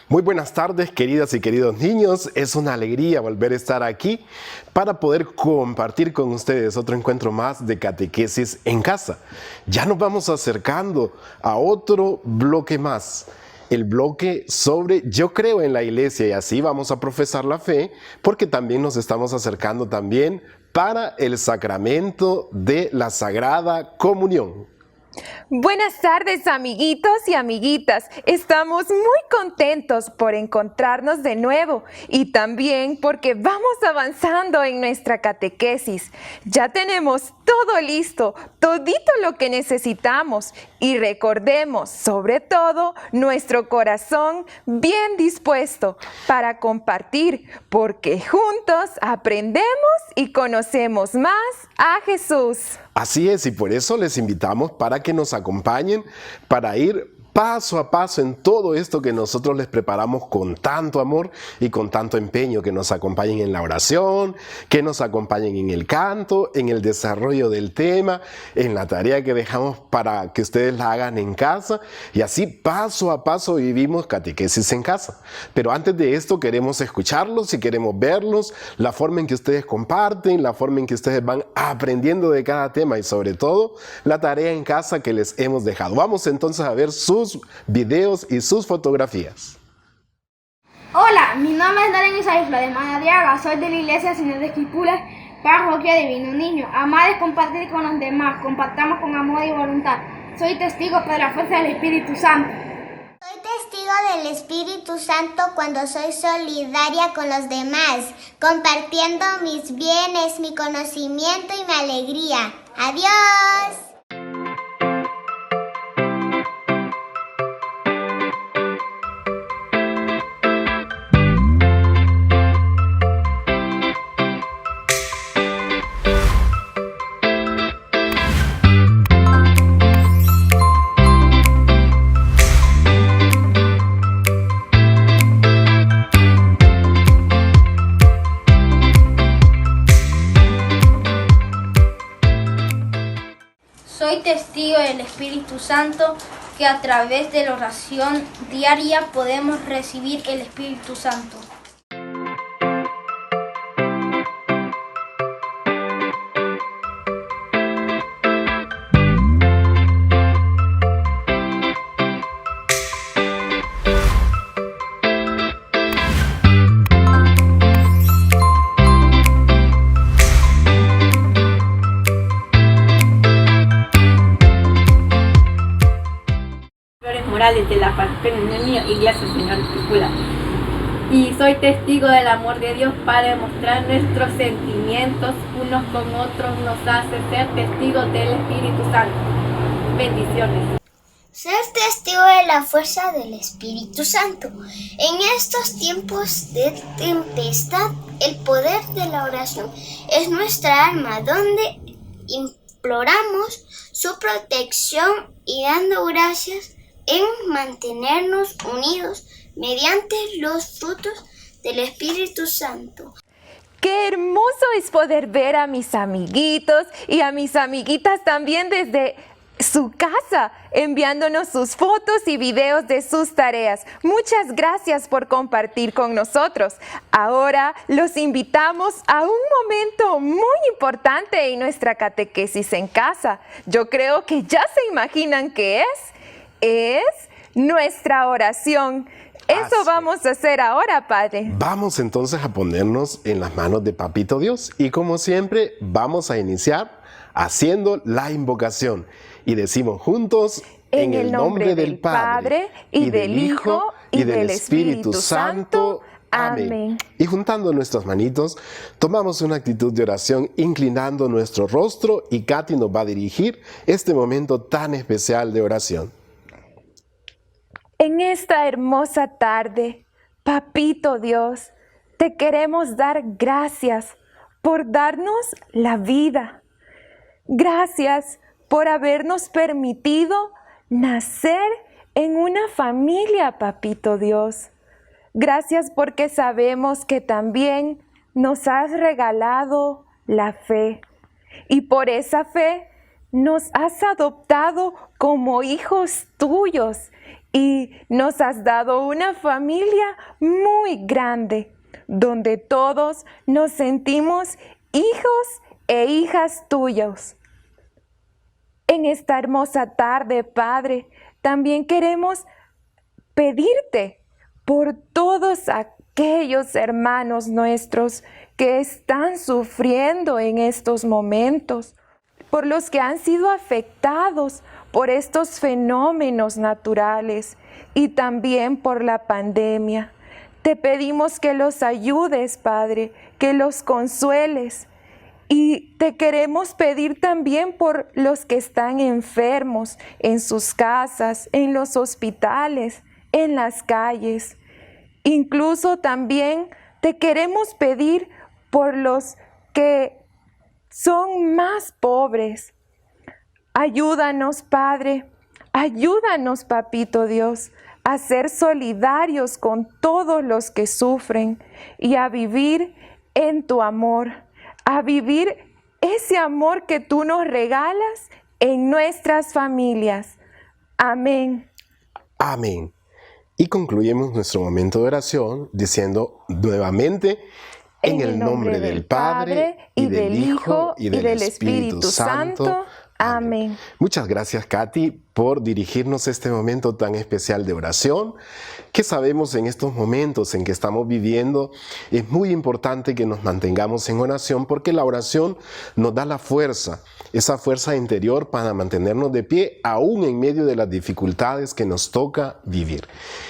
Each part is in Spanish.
Muy buenas tardes, queridas y queridos niños. Es una alegría volver a estar aquí para poder compartir con ustedes otro encuentro más de catequesis en casa. Ya nos vamos acercando a otro bloque más. El bloque sobre yo creo en la iglesia, y así vamos a profesar la fe, porque también nos estamos acercando también para el sacramento de la Sagrada Comunión. Buenas tardes, amiguitos y amiguitas. Estamos muy contentos por encontrarnos de nuevo y también porque vamos avanzando en nuestra catequesis. Ya tenemos todo listo, todito lo que necesitamos y recordemos, sobre todo, nuestro corazón bien dispuesto para compartir, porque juntos aprendemos y conocemos más a Jesús. Así es, y por eso les invitamos para que nos acompañen para ir paso a paso en todo esto que nosotros les preparamos con tanto amor y con tanto empeño, que nos acompañen en la oración, que nos acompañen en el canto, en el desarrollo del tema, en la tarea que dejamos para que ustedes la hagan en casa, y así paso a paso vivimos catequesis en casa. Pero antes de esto queremos escucharlos y queremos verlos, la forma en que ustedes comparten, la forma en que ustedes van aprendiendo de cada tema y sobre todo la tarea en casa que les hemos dejado. Vamos entonces a ver sus videos y sus fotografías. Hola, mi nombre es Darren Isaifla de Madariaga, soy de la Iglesia Señor de Esquipulas, Parroquia Divino Niño. Amar es compartir con los demás, compartamos con amor y voluntad. Soy testigo por la fuerza del Espíritu Santo. Soy testigo del Espíritu Santo cuando soy solidaria con los demás, compartiendo mis bienes, mi conocimiento y mi alegría. ¡Adiós! Soy testigo del Espíritu Santo, que a través de la oración diaria podemos recibir el Espíritu Santo. Morales de la Parroquia Niño, Iglesia Señor Esquipulas. Y soy testigo del amor de Dios para demostrar nuestros sentimientos unos con otros, nos hace ser testigos del Espíritu Santo. Bendiciones. Ser testigo de la fuerza del Espíritu Santo. En estos tiempos de tempestad, el poder de la oración es nuestra arma, donde imploramos su protección y dando gracias en mantenernos unidos mediante los frutos del Espíritu Santo. ¡Qué hermoso es poder ver a mis amiguitos y a mis amiguitas también desde su casa, enviándonos sus fotos y videos de sus tareas! Muchas gracias por compartir con nosotros. Ahora los invitamos a un momento muy importante en nuestra catequesis en casa. Yo creo que ya se imaginan qué es nuestra oración. Eso vamos a hacer ahora, Padre. Vamos entonces a ponernos en las manos de Papito Dios y como siempre vamos a iniciar haciendo la invocación y decimos juntos: en el nombre del Padre y del Hijo y del Espíritu Santo. Amén. Y juntando nuestras manitos, tomamos una actitud de oración inclinando nuestro rostro y Katy nos va a dirigir este momento tan especial de oración. En esta hermosa tarde, Papito Dios, te queremos dar gracias por darnos la vida. Gracias por habernos permitido nacer en una familia, Papito Dios. Gracias porque sabemos que también nos has regalado la fe. Y por esa fe nos has adoptado como hijos tuyos y nos has dado una familia muy grande, donde todos nos sentimos hijos e hijas tuyos. En esta hermosa tarde, Padre, también queremos pedirte por todos aquellos hermanos nuestros que están sufriendo en estos momentos, por los que han sido afectados por estos fenómenos naturales y también por la pandemia. Te pedimos que los ayudes, Padre, que los consueles. Y te queremos pedir también por los que están enfermos en sus casas, en los hospitales, en las calles. Incluso también te queremos pedir por los que son más pobres. Ayúdanos, Padre, ayúdanos, Papito Dios, a ser solidarios con todos los que sufren y a vivir en tu amor, a vivir ese amor que tú nos regalas en nuestras familias. Amén. Amén. Y concluimos nuestro momento de oración diciendo nuevamente, en el nombre del Padre, y del Hijo, y del Espíritu Santo. Amén. Muchas gracias, Katy, por dirigirnos este momento tan especial de oración, que sabemos en estos momentos en que estamos viviendo, es muy importante que nos mantengamos en oración, porque la oración nos da la fuerza, esa fuerza interior para mantenernos de pie, aún en medio de las dificultades que nos toca vivir.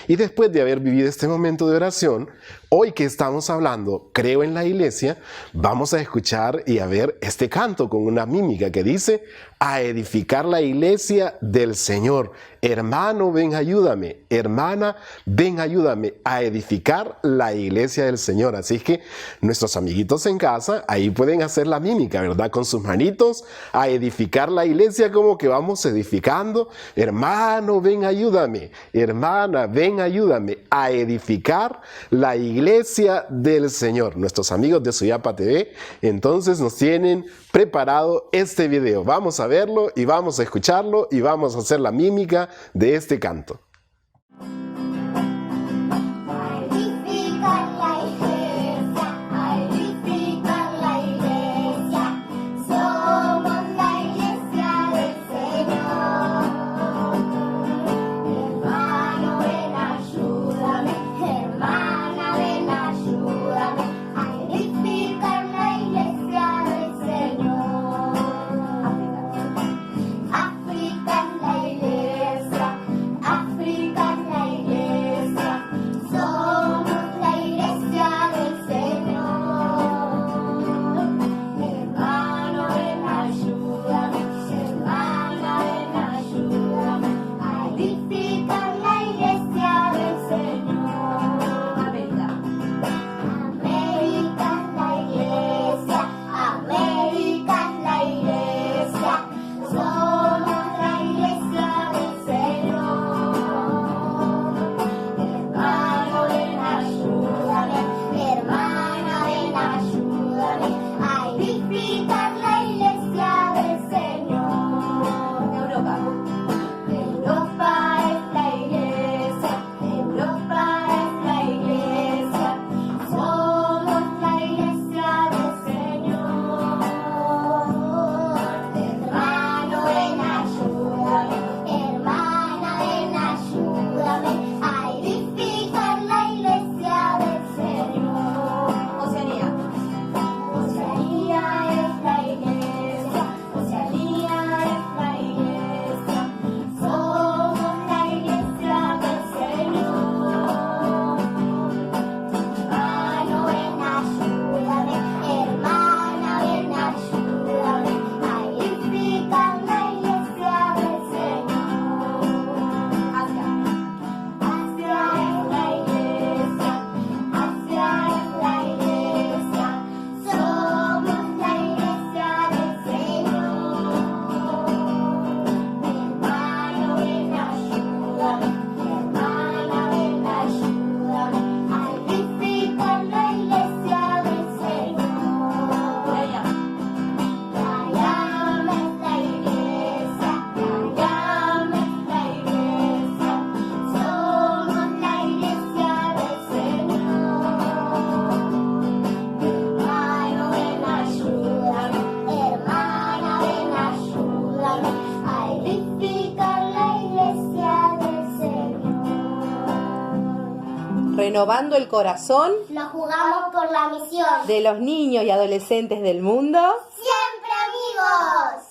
Y después de haber vivido este momento de oración, hoy que estamos hablando, creo en la iglesia, vamos a escuchar y a ver este canto con una mímica que dice, a edificar la iglesia del Señor. Hermano, ven, ayúdame. Hermana, ven, ayúdame a edificar la iglesia del Señor. Así que nuestros amiguitos en casa, ahí pueden hacer la mímica, ¿verdad? Con sus manitos, a edificar la iglesia como que vamos edificando. Hermano, ven, ayúdame. Hermana, ven, ayúdame a edificar la iglesia del Señor. Nuestros amigos de Suyapa TV, entonces nos tienen preparado este video. Vamos a verlo y vamos a escucharlo y vamos a hacer la mímica de este canto. Africa renovando el corazón Nos jugamos por la misión. de los niños y adolescentes del mundo. ¡Siempre amigos!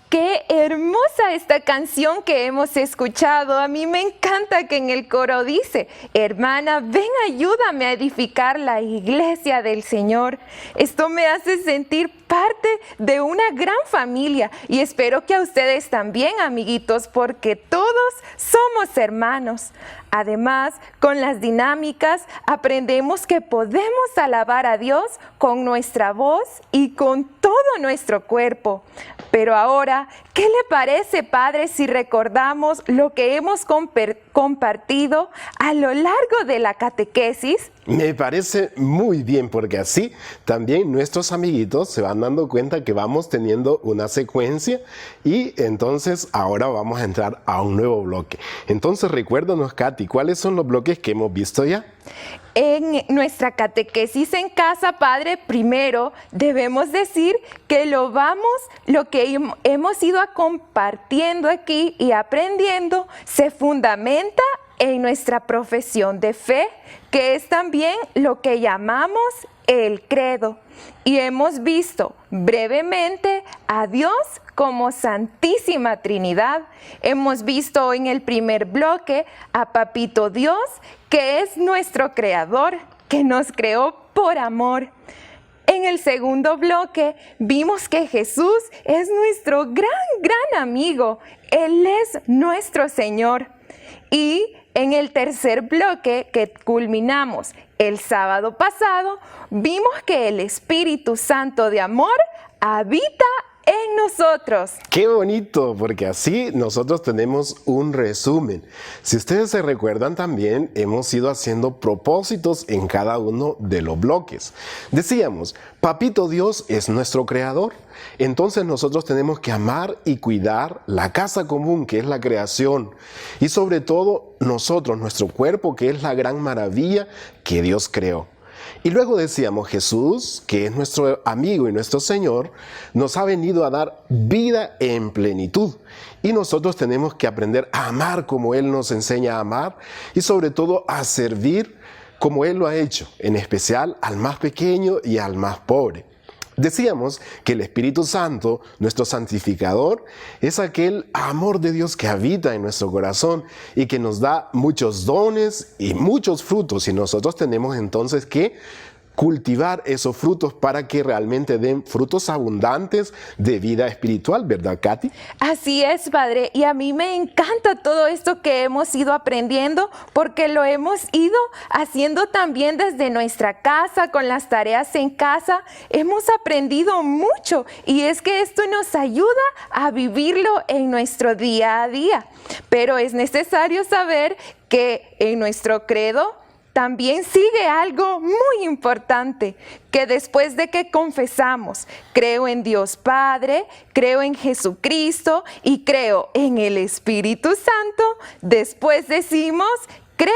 ¡Qué hermosa esta canción que hemos escuchado! A mí me encanta que en el coro dice, hermana, ven, ayúdame a edificar la iglesia del Señor. Esto me hace sentir parte de una gran familia y espero que a ustedes también, amiguitos, porque todos somos hermanos. Además, con las dinámicas aprendemos que podemos alabar a Dios con nuestra voz y con todo nuestro cuerpo. Pero ahora, ¿qué le parece, padre, si recordamos lo que hemos compartido a lo largo de la catequesis? Me parece muy bien porque así también nuestros amiguitos se van dando cuenta que vamos teniendo una secuencia y entonces ahora vamos a entrar a un nuevo bloque. Entonces recuérdanos, Katy, ¿cuáles son los bloques que hemos visto ya? En nuestra catequesis en casa, padre, primero debemos decir que lo que hemos ido compartiendo aquí y aprendiendo se fundamenta en nuestra profesión de fe, que es también lo que llamamos el credo. Y hemos visto brevemente a Dios como Santísima Trinidad. Hemos visto en el primer bloque a Papito Dios, que es nuestro creador, que nos creó por amor. En el segundo bloque vimos que Jesús es nuestro gran amigo. Él es nuestro Señor. Y en el tercer bloque que culminamos el sábado pasado, vimos que el Espíritu Santo de amor habita en nosotros. ¡Qué bonito! Porque así nosotros tenemos un resumen. Si ustedes se recuerdan también, hemos ido haciendo propósitos en cada uno de los bloques. Decíamos, Papito Dios es nuestro creador. Entonces nosotros tenemos que amar y cuidar la casa común, que es la creación. Y sobre todo nosotros, nuestro cuerpo, que es la gran maravilla que Dios creó. Y luego decíamos, Jesús, que es nuestro amigo y nuestro Señor, nos ha venido a dar vida en plenitud. Y nosotros tenemos que aprender a amar como Él nos enseña a amar y sobre todo a servir como Él lo ha hecho, en especial al más pequeño y al más pobre. Decíamos que el Espíritu Santo, nuestro santificador, es aquel amor de Dios que habita en nuestro corazón y que nos da muchos dones y muchos frutos. Y nosotros tenemos entonces que cultivar esos frutos para que realmente den frutos abundantes de vida espiritual, ¿verdad, Katy? Así es, padre, y a mí me encanta todo esto que hemos ido aprendiendo porque lo hemos ido haciendo también desde nuestra casa, con las tareas en casa. Hemos aprendido mucho y es que esto nos ayuda a vivirlo en nuestro día a día. Pero es necesario saber que en nuestro credo también sigue algo muy importante, que después de que confesamos, creo en Dios Padre, creo en Jesucristo y creo en el Espíritu Santo, después decimos, creo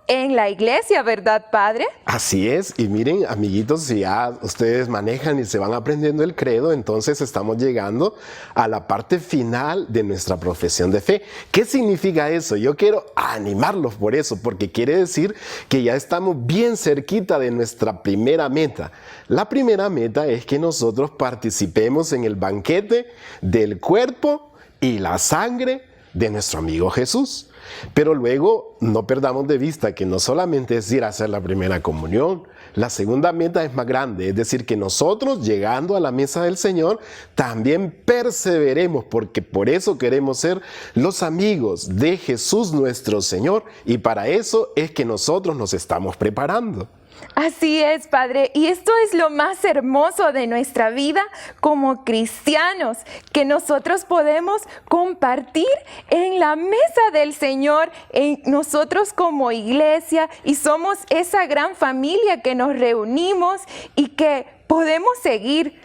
en la iglesia, ¿verdad, padre? Así es, y miren, amiguitos, si ya ustedes manejan y se van aprendiendo el credo, entonces estamos llegando a la parte final de nuestra profesión de fe. ¿Qué significa eso? Yo quiero animarlos por eso, porque quiere decir que ya estamos bien cerquita de nuestra primera meta. La primera meta es que nosotros participemos en el banquete del cuerpo y la sangre de nuestro amigo Jesús. Pero luego no perdamos de vista que no solamente es ir a hacer la primera comunión, la segunda meta es más grande, es decir, que nosotros llegando a la mesa del Señor también perseveremos, porque por eso queremos ser los amigos de Jesús nuestro Señor y para eso es que nosotros nos estamos preparando. Así es, padre, y esto es lo más hermoso de nuestra vida como cristianos, que nosotros podemos compartir en la mesa del Señor, en nosotros como iglesia, y somos esa gran familia que nos reunimos y que podemos seguir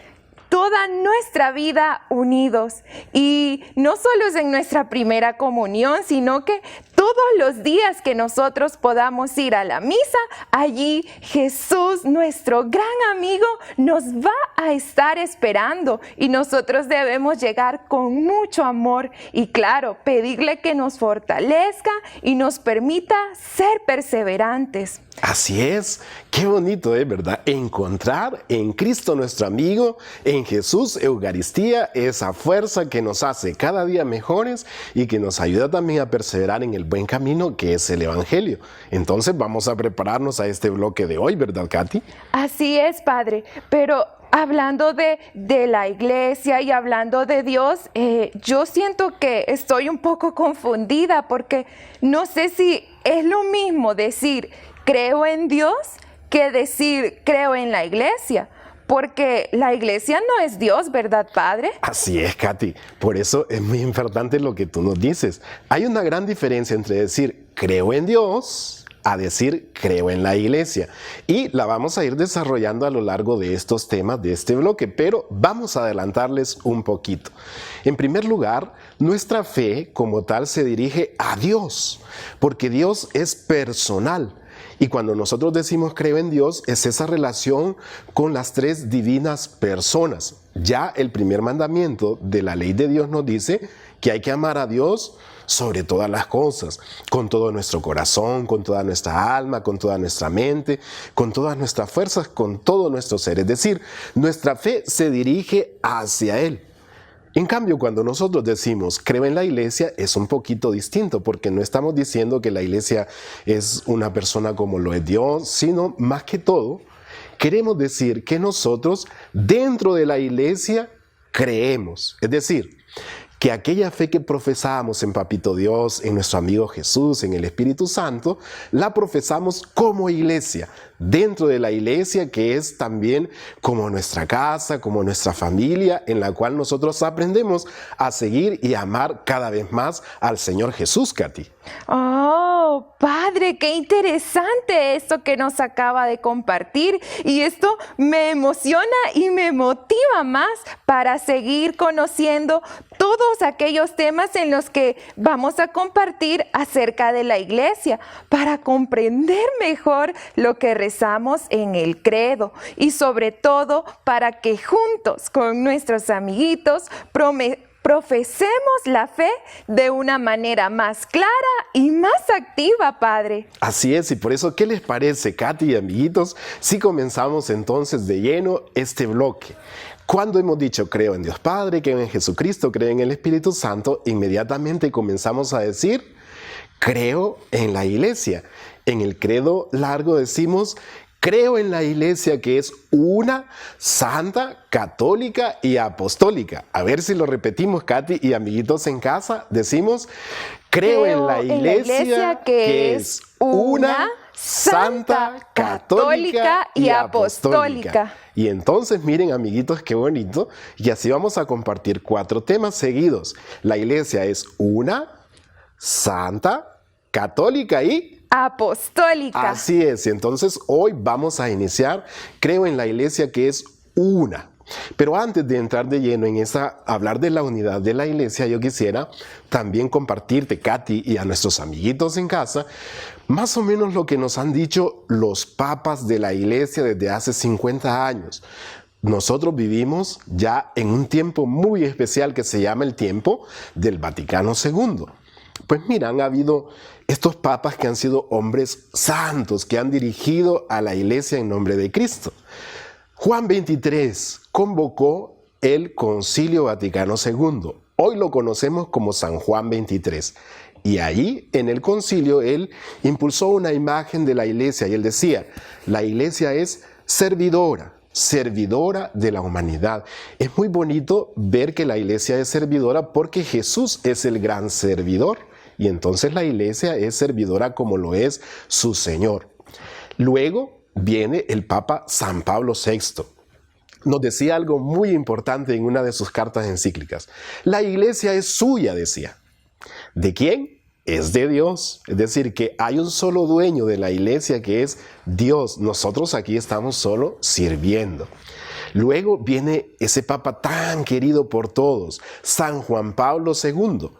toda nuestra vida unidos. Y no solo es en nuestra primera comunión, sino que todos los días que nosotros podamos ir a la misa, allí Jesús, nuestro gran amigo, nos va a estar esperando y nosotros debemos llegar con mucho amor y claro, pedirle que nos fortalezca y nos permita ser perseverantes. Así es, qué bonito es, ¿verdad? Encontrar en Cristo nuestro amigo, en Jesús, Eucaristía, esa fuerza que nos hace cada día mejores y que nos ayuda también a perseverar en el buen camino que es el Evangelio. Entonces vamos a prepararnos a este bloque de hoy, ¿verdad, Katy? Así es, Padre, pero hablando de la iglesia y hablando de Dios, yo siento que estoy un poco confundida porque no sé si es lo mismo decir creo en Dios que decir creo en la iglesia, porque la iglesia no es Dios, ¿verdad, Padre? Así es, Katy. Por eso es muy importante lo que tú nos dices. Hay una gran diferencia entre decir creo en Dios a decir creo en la iglesia. Y la vamos a ir desarrollando a lo largo de estos temas de este bloque, pero vamos a adelantarles un poquito. En primer lugar, nuestra fe como tal se dirige a Dios, porque Dios es personal. Y cuando nosotros decimos creo en Dios, es esa relación con las tres divinas personas. Ya el primer mandamiento de la ley de Dios nos dice que hay que amar a Dios sobre todas las cosas, con todo nuestro corazón, con toda nuestra alma, con toda nuestra mente, con todas nuestras fuerzas, con todo nuestro ser. Es decir, nuestra fe se dirige hacia Él. En cambio, cuando nosotros decimos creo en la iglesia, es un poquito distinto, porque no estamos diciendo que la iglesia es una persona como lo es Dios, sino más que todo, queremos decir que nosotros dentro de la iglesia creemos. Es decir, que aquella fe que profesamos en Papito Dios, en nuestro amigo Jesús, en el Espíritu Santo, la profesamos como iglesia, dentro de la iglesia que es también como nuestra casa, como nuestra familia, en la cual nosotros aprendemos a seguir y amar cada vez más al Señor Jesús, Katy. Oh, Padre, qué interesante esto que nos acaba de compartir y esto me emociona y me motiva más para seguir conociendo todos aquellos temas en los que vamos a compartir acerca de la iglesia para comprender mejor lo que rezamos en el credo y sobre todo para que juntos con nuestros amiguitos profesemos la fe de una manera más clara y más activa, Padre. Así es, y por eso, ¿qué les parece, Katy y amiguitos, si comenzamos entonces de lleno este bloque? Cuando hemos dicho creo en Dios Padre, creo en Jesucristo, creo en el Espíritu Santo, inmediatamente comenzamos a decir creo en la iglesia. En el credo largo decimos creo en la iglesia que es una, santa, católica y apostólica. A ver si lo repetimos, Katy y amiguitos en casa. Decimos creo en la iglesia que es una, santa, católica y apostólica. Y entonces miren, amiguitos, qué bonito. Y así vamos a compartir 4 temas seguidos. La iglesia es una, santa, católica y apostólica. Así es. Entonces hoy vamos a iniciar, creo en la iglesia que es una. Pero antes de entrar de lleno en hablar de la unidad de la iglesia, yo quisiera también compartirte, Katy, y a nuestros amiguitos en casa, más o menos lo que nos han dicho los papas de la iglesia desde hace 50 años. Nosotros vivimos ya en un tiempo muy especial que se llama el tiempo del Vaticano II. Pues mira, han habido estos papas que han sido hombres santos, que han dirigido a la iglesia en nombre de Cristo. Juan XXIII convocó el Concilio Vaticano II. Hoy lo conocemos como San Juan XXIII. Y ahí, en el concilio, él impulsó una imagen de la iglesia y él decía, la iglesia es servidora de la humanidad. Es muy bonito ver que la iglesia es servidora porque Jesús es el gran servidor. Y entonces la iglesia es servidora como lo es su Señor. Luego viene el Papa San Pablo VI. Nos decía algo muy importante en una de sus cartas encíclicas. La iglesia es suya, decía. ¿De quién? Es de Dios. Es decir, que hay un solo dueño de la iglesia que es Dios. Nosotros aquí estamos solo sirviendo. Luego viene ese Papa tan querido por todos, San Juan Pablo II.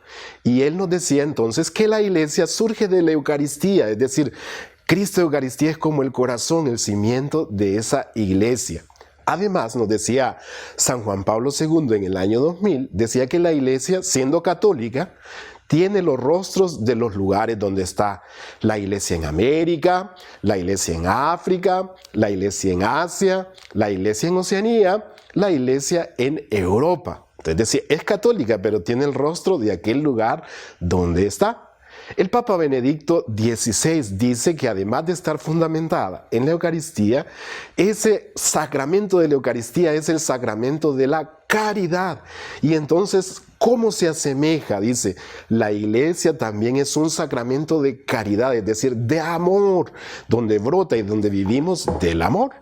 Y él nos decía entonces que la iglesia surge de la Eucaristía, es decir, Cristo Eucaristía es como el corazón, el cimiento de esa iglesia. Además, nos decía San Juan Pablo II en el año 2000, decía que la iglesia, siendo católica, tiene los rostros de los lugares donde está la iglesia en América, la iglesia en África, la iglesia en Asia, la iglesia en Oceanía, la iglesia en Europa. Entonces decía, es católica, pero tiene el rostro de aquel lugar donde está. El Papa Benedicto XVI dice que además de estar fundamentada en la Eucaristía, ese sacramento de la Eucaristía es el sacramento de la caridad. Y entonces, ¿cómo se asemeja? Dice, la iglesia también es un sacramento de caridad, es decir, de amor, donde brota y donde vivimos del amor.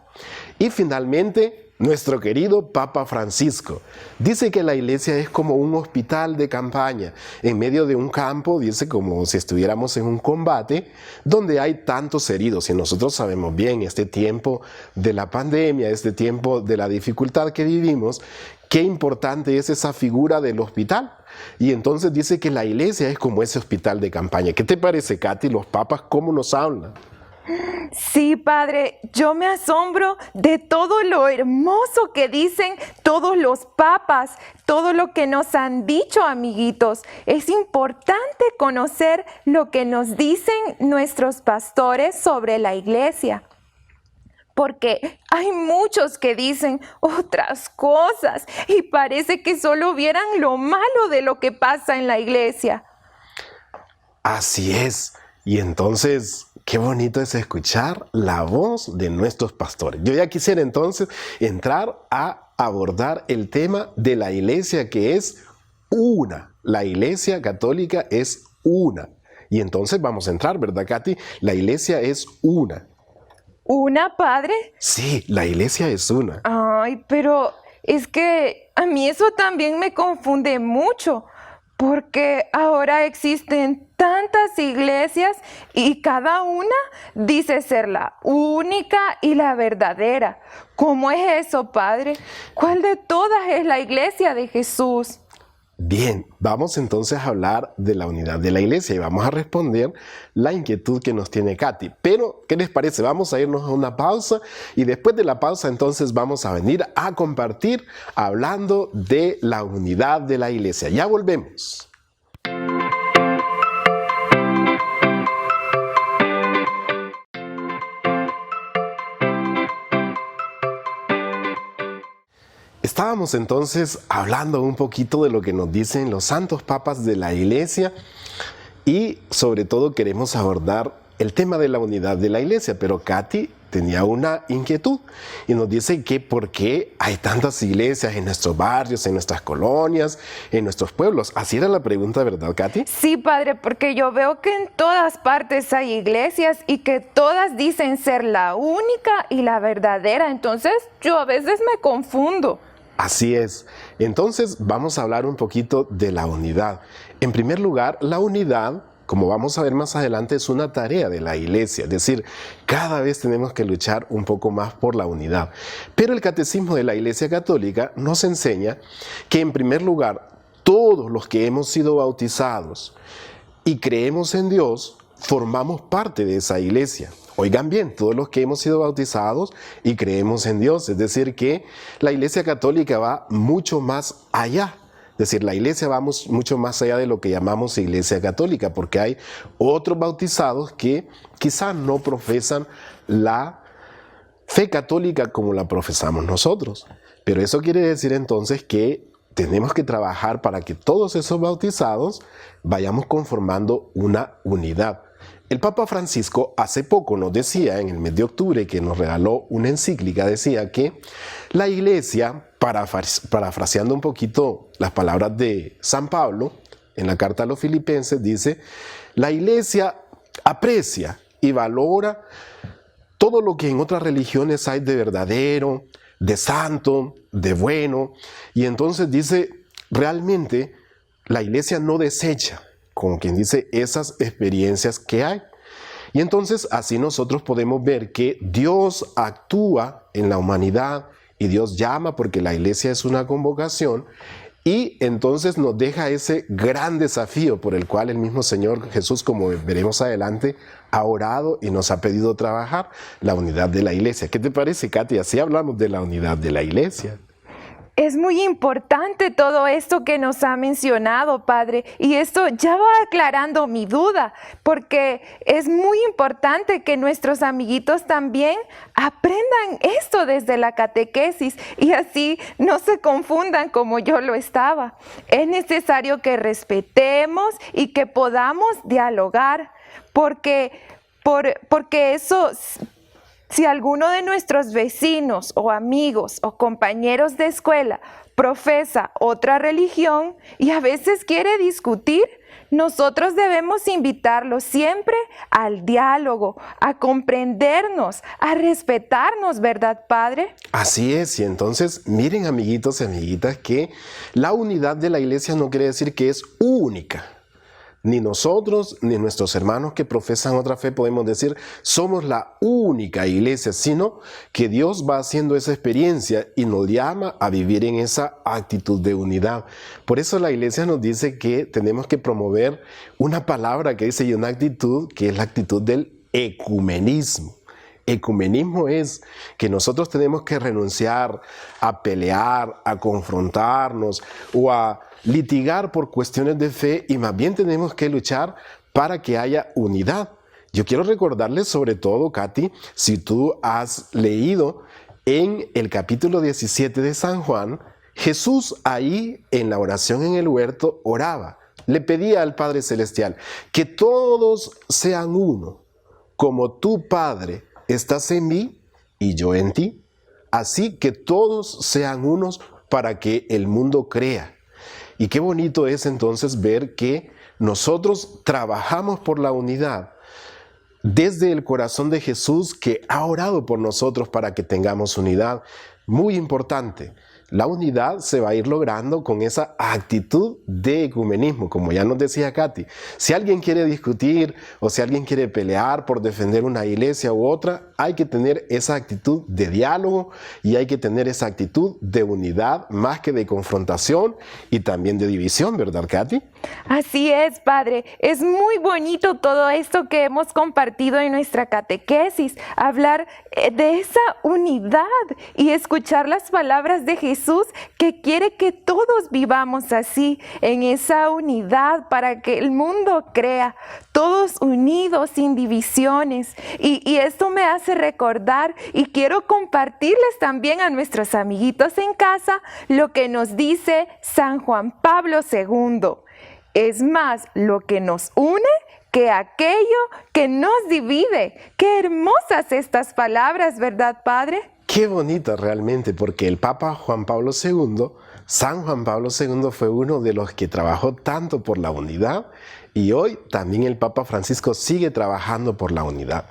Y finalmente, nuestro querido Papa Francisco dice que la iglesia es como un hospital de campaña, en medio de un campo, dice como si estuviéramos en un combate, donde hay tantos heridos. Y nosotros sabemos bien, este tiempo de la pandemia, este tiempo de la dificultad que vivimos, qué importante es esa figura del hospital. Y entonces dice que la iglesia es como ese hospital de campaña. ¿Qué te parece, Katy? Los papas, ¿cómo nos hablan? Sí, Padre, yo me asombro de todo lo hermoso que dicen todos los papas, todo lo que nos han dicho, amiguitos. Es importante conocer lo que nos dicen nuestros pastores sobre la iglesia, porque hay muchos que dicen otras cosas y parece que solo vieran lo malo de lo que pasa en la iglesia. Así es. Y entonces, qué bonito es escuchar la voz de nuestros pastores. Yo ya quisiera entonces entrar a abordar el tema de la iglesia, que es una. La iglesia católica es una. Y entonces vamos a entrar, ¿verdad, Katy? La iglesia es una. ¿Una, Padre? Sí, la iglesia es una. Ay, pero es que a mí eso también me confunde mucho, porque ahora existen tantas iglesias y cada una dice ser la única y la verdadera. ¿Cómo es eso, Padre? ¿Cuál de todas es la iglesia de Jesús? Bien, vamos entonces a hablar de la unidad de la iglesia y vamos a responder la inquietud que nos tiene Katy. Pero, ¿qué les parece? Vamos a irnos a una pausa y después de la pausa entonces vamos a venir a compartir hablando de la unidad de la iglesia. Ya volvemos. Estábamos entonces hablando un poquito de lo que nos dicen los santos papas de la iglesia y sobre todo queremos abordar el tema de la unidad de la iglesia, pero Katy tenía una inquietud y nos dice que por qué hay tantas iglesias en nuestros barrios, en nuestras colonias, en nuestros pueblos. Así era la pregunta, ¿verdad, Katy? Sí, Padre, porque yo veo que en todas partes hay iglesias y que todas dicen ser la única y la verdadera, entonces yo a veces me confundo. Así es. Entonces vamos a hablar un poquito de la unidad. En primer lugar, la unidad, como vamos a ver más adelante, es una tarea de la iglesia. Es decir, cada vez tenemos que luchar un poco más por la unidad. Pero el catecismo de la Iglesia Católica nos enseña que en primer lugar, todos los que hemos sido bautizados y creemos en Dios, formamos parte de esa iglesia. Oigan bien, todos los que hemos sido bautizados y creemos en Dios, es decir, que la Iglesia Católica va mucho más allá. Es decir, la iglesia va mucho más allá de lo que llamamos Iglesia Católica, porque hay otros bautizados que quizás no profesan la fe católica como la profesamos nosotros. Pero eso quiere decir entonces que tenemos que trabajar para que todos esos bautizados vayamos conformando una unidad. El Papa Francisco hace poco nos decía, en el mes de octubre, que nos regaló una encíclica, decía que la iglesia, parafraseando un poquito las palabras de San Pablo, en la carta a los Filipenses, dice, la iglesia aprecia y valora todo lo que en otras religiones hay de verdadero, de santo, de bueno, y entonces dice, realmente la iglesia no desecha, como quien dice, esas experiencias que hay. Y entonces así nosotros podemos ver que Dios actúa en la humanidad y Dios llama porque la iglesia es una convocación. Y entonces nos deja ese gran desafío por el cual el mismo Señor Jesús, como veremos adelante, ha orado y nos ha pedido trabajar la unidad de la iglesia. ¿Qué te parece, Katy? Así hablamos de la unidad de la iglesia. Es muy importante todo esto que nos ha mencionado, Padre, y esto ya va aclarando mi duda, porque es muy importante que nuestros amiguitos también aprendan esto desde la catequesis y así no se confundan como yo lo estaba. Es necesario que respetemos y que podamos dialogar, porque eso... Si alguno de nuestros vecinos o amigos o compañeros de escuela profesa otra religión y a veces quiere discutir, nosotros debemos invitarlos siempre al diálogo, a comprendernos, a respetarnos, ¿verdad, Padre? Así es, y entonces miren, amiguitos y amiguitas, que la unidad de la iglesia no quiere decir que es única. Ni nosotros, ni nuestros hermanos que profesan otra fe podemos decir somos la única iglesia, sino que Dios va haciendo esa experiencia y nos llama a vivir en esa actitud de unidad. Por eso la iglesia nos dice que tenemos que promover una palabra que dice y una actitud que es la actitud del ecumenismo. Ecumenismo es que nosotros tenemos que renunciar a pelear, a confrontarnos o a litigar por cuestiones de fe y más bien tenemos que luchar para que haya unidad. Yo quiero recordarles sobre todo, Katy, si tú has leído en el capítulo 17 de San Juan, Jesús ahí en la oración en el huerto oraba, le pedía al Padre Celestial que todos sean uno, como tú, Padre, estás en mí y yo en ti, así que todos sean unos para que el mundo crea. Y qué bonito es entonces ver que nosotros trabajamos por la unidad desde el corazón de Jesús que ha orado por nosotros para que tengamos unidad. Muy importante, la unidad se va a ir logrando con esa actitud de ecumenismo, como ya nos decía Katy. Si alguien quiere discutir o si alguien quiere pelear por defender una iglesia u otra, hay que tener esa actitud de diálogo y hay que tener esa actitud de unidad más que de confrontación y también de división, ¿verdad, Katy? Así es, Padre. Es muy bonito todo esto que hemos compartido en nuestra catequesis, hablar de esa unidad y escuchar las palabras de Jesús que quiere que todos vivamos así, en esa unidad para que el mundo crea, todos unidos sin divisiones. Y esto me hace recordar y quiero compartirles también a nuestros amiguitos en casa lo que nos dice San Juan Pablo II. Es más lo que nos une que aquello que nos divide. Qué hermosas estas palabras, ¿verdad, Padre? Qué bonita realmente, porque el Papa Juan Pablo II, San Juan Pablo II fue uno de los que trabajó tanto por la unidad y hoy también el Papa Francisco sigue trabajando por la unidad.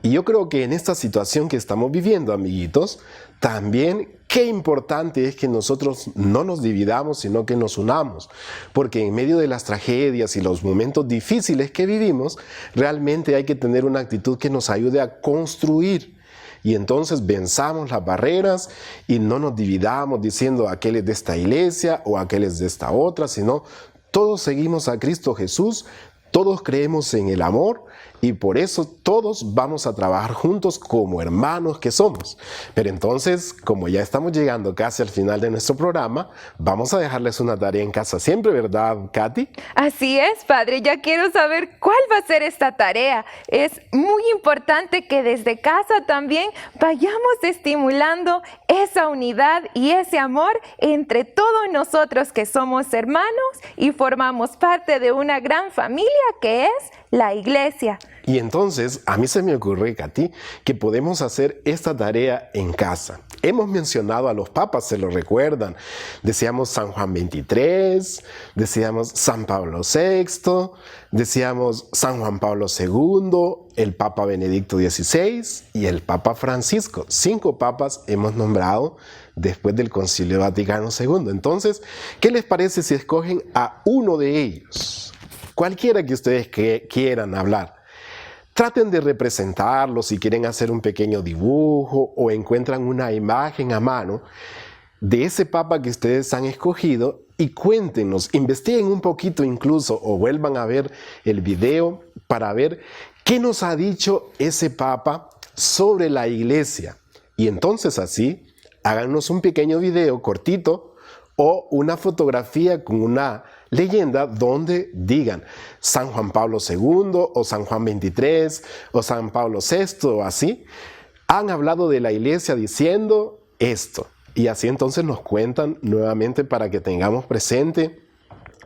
Y yo creo que en esta situación que estamos viviendo, amiguitos, también qué importante es que nosotros no nos dividamos, sino que nos unamos. Porque en medio de las tragedias y los momentos difíciles que vivimos, realmente hay que tener una actitud que nos ayude a construir. Y entonces venzamos las barreras y no nos dividamos diciendo aquel es de esta iglesia o aquel es de esta otra, sino todos seguimos a Cristo Jesús, todos creemos en el amor y por eso todos vamos a trabajar juntos como hermanos que somos. Pero entonces, como ya estamos llegando casi al final de nuestro programa, vamos a dejarles una tarea en casa siempre, ¿verdad, Katy? Así es, Padre. Ya quiero saber cuál va a ser esta tarea. Es muy importante que desde casa también vayamos estimulando esa unidad y ese amor entre todos nosotros que somos hermanos y formamos parte de una gran familia que es la iglesia. Y entonces, a mí se me ocurre, Katy, que podemos hacer esta tarea en casa. Hemos mencionado a los papas, se lo recuerdan. Decíamos San Juan XXIII, decíamos San Pablo VI, decíamos San Juan Pablo II, el Papa Benedicto XVI y el Papa Francisco. 5 papas hemos nombrado después del Concilio Vaticano II. Entonces, ¿qué les parece si escogen a uno de ellos? Cualquiera que ustedes quieran hablar. Traten de representarlo si quieren hacer un pequeño dibujo o encuentran una imagen a mano de ese Papa que ustedes han escogido y cuéntenos, investiguen un poquito incluso o vuelvan a ver el video para ver qué nos ha dicho ese Papa sobre la iglesia. Y entonces así, háganos un pequeño video cortito o una fotografía con una leyenda donde digan San Juan Pablo II o San Juan XXIII o San Pablo VI o así, han hablado de la iglesia diciendo esto. Y así entonces nos cuentan nuevamente para que tengamos presente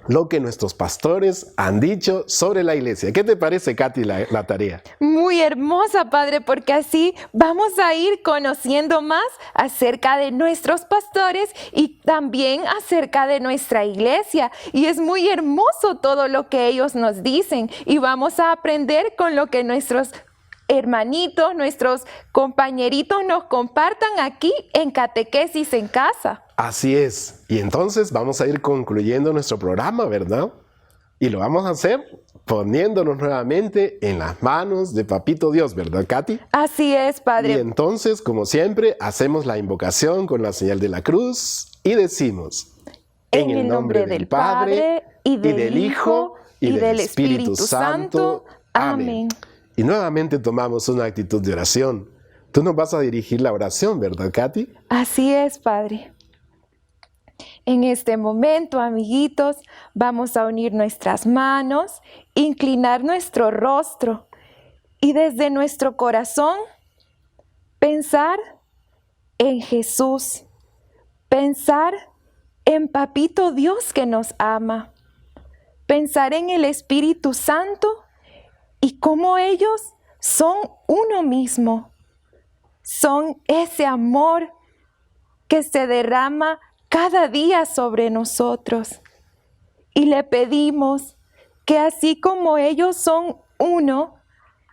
lo que nuestros pastores han dicho sobre la iglesia. ¿Qué te parece, Katy, la tarea? Muy hermosa, Padre, porque así vamos a ir conociendo más acerca de nuestros pastores y también acerca de nuestra iglesia. Y es muy hermoso todo lo que ellos nos dicen y vamos a aprender con lo que nuestros hermanitos, nuestros compañeritos nos compartan aquí en Catequesis en Casa. Así es. Y entonces vamos a ir concluyendo nuestro programa, ¿verdad? Y lo vamos a hacer poniéndonos nuevamente en las manos de Papito Dios, ¿verdad, Katy? Así es, Padre. Y entonces, como siempre, hacemos la invocación con la señal de la cruz y decimos: en el nombre del Padre, y del Hijo, y del Espíritu Santo. Amén. Y nuevamente tomamos una actitud de oración. Tú nos vas a dirigir la oración, ¿verdad, Katy? Así es, Padre. En este momento, amiguitos, vamos a unir nuestras manos, inclinar nuestro rostro y desde nuestro corazón pensar en Jesús, pensar en Papito Dios que nos ama, pensar en el Espíritu Santo y cómo ellos son uno mismo, son ese amor que se derrama cada día sobre nosotros. Y le pedimos que así como ellos son uno,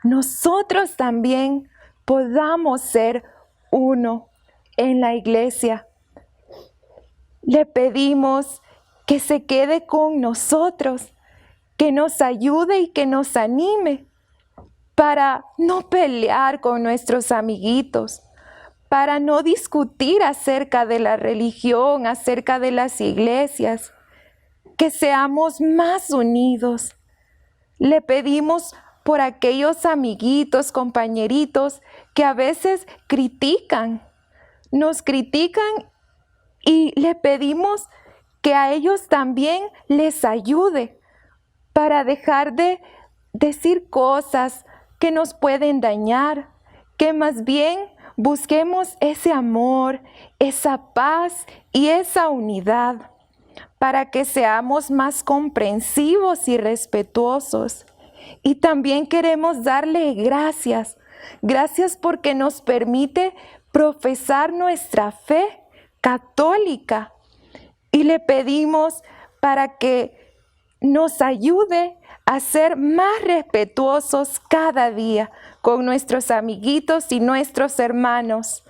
nosotros también podamos ser uno en la iglesia. Le pedimos que se quede con nosotros, que nos ayude y que nos anime para no pelear con nuestros amiguitos, para no discutir acerca de la religión, acerca de las iglesias, que seamos más unidos. Le pedimos por aquellos amiguitos, compañeritos que a veces nos critican y le pedimos que a ellos también les ayude para dejar de decir cosas que nos pueden dañar, que más bien busquemos ese amor, esa paz y esa unidad para que seamos más comprensivos y respetuosos. Y también queremos darle gracias porque nos permite profesar nuestra fe católica. Y le pedimos para que nos ayude a ser más respetuosos cada día con nuestros amiguitos y nuestros hermanos.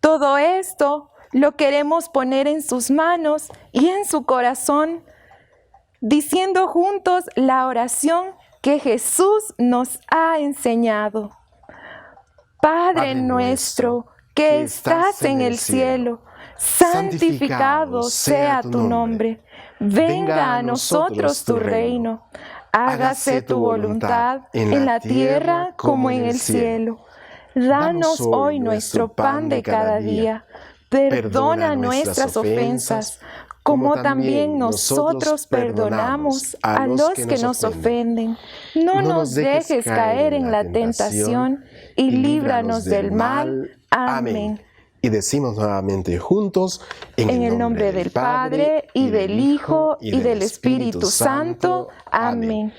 Todo esto lo queremos poner en sus manos y en su corazón, diciendo juntos la oración que Jesús nos ha enseñado. Padre nuestro que estás en el cielo, santificado sea tu nombre. Venga a nosotros tu reino. Hágase tu voluntad en la tierra como en el cielo. Danos hoy nuestro pan de cada día. Perdona nuestras ofensas, como también nosotros perdonamos a los que nos ofenden. No nos dejes caer en la tentación y líbranos del mal. Amén. Y decimos nuevamente juntos, en el nombre del Padre, y del Hijo, y del Espíritu Santo. Amén.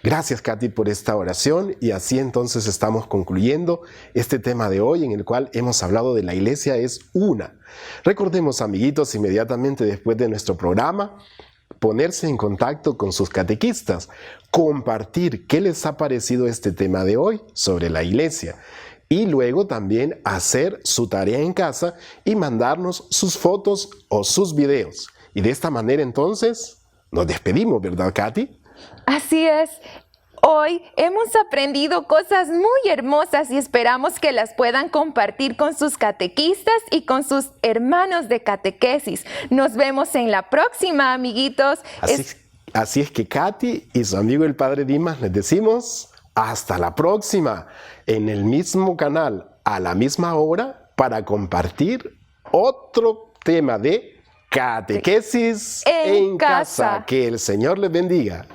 Gracias, Katy, por esta oración. Y así entonces estamos concluyendo este tema de hoy, en el cual hemos hablado de la iglesia es una. Recordemos, amiguitos, inmediatamente después de nuestro programa, ponerse en contacto con sus catequistas, compartir qué les ha parecido este tema de hoy sobre la iglesia. Y luego también hacer su tarea en casa y mandarnos sus fotos o sus videos. Y de esta manera entonces nos despedimos, ¿verdad, Katy? Así es. Hoy hemos aprendido cosas muy hermosas y esperamos que las puedan compartir con sus catequistas y con sus hermanos de catequesis. Nos vemos en la próxima, amiguitos. Así es que Katy y su amigo el Padre Dimas les decimos hasta la próxima en el mismo canal a la misma hora para compartir otro tema de catequesis en casa. Que el Señor les bendiga.